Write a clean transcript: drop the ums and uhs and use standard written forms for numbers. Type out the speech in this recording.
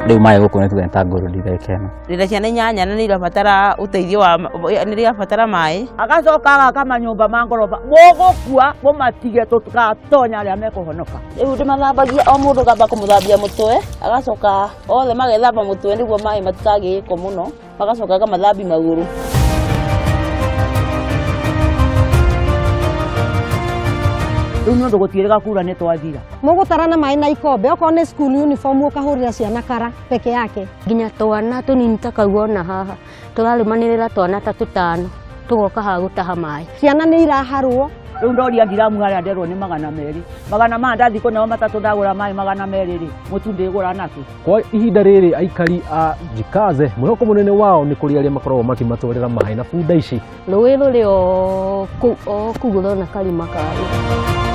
Riu mai guku ni tugenta nguru ndirekeno. Rĩrĩa ciana inyanya na nĩirabatara ũteithio wa nĩirabatara mai. Agacoka agaka manyũmba ma ngoroba. Mũgũkua mũmatige tũtigatonya arĩa mekũhonoka. Rĩu ndĩmathambagia o mũndũ ngamba kũmũthambia mũtwe, agacoka othe magethamba mũtwe nĩguo mai matikagĩe gĩko mũno, magacoka ngamathambia magũrũ. Rĩu nĩ ũndũ gũtiĩrĩga kura nĩ twathira. Mũgũtarana mai na ikombe, okorwo nĩ school uniform ũkahũrĩra ciana kara peke yake. Nginya twana tũnini takaguona haha tũrarĩmanĩrĩra twana ta tũtano tũgoka haha gũtaha mai. Ciana nĩ iraharwo. Rĩu ndoria ndiramu harĩa nderwo nĩ 200. 200 ndathi kũneo matatũ ndagũra mai 200 rĩ, mũtu ndĩgũra nakĩ. Kwa ihinda rĩrĩ aikari a Njikaze mwĩhoko mũnene wao nĩ kũrĩ arĩa makoragwo makimatwarĩra mai na bunda ici. Rũĩ rũrĩ o kũu ũrona karima karĩa.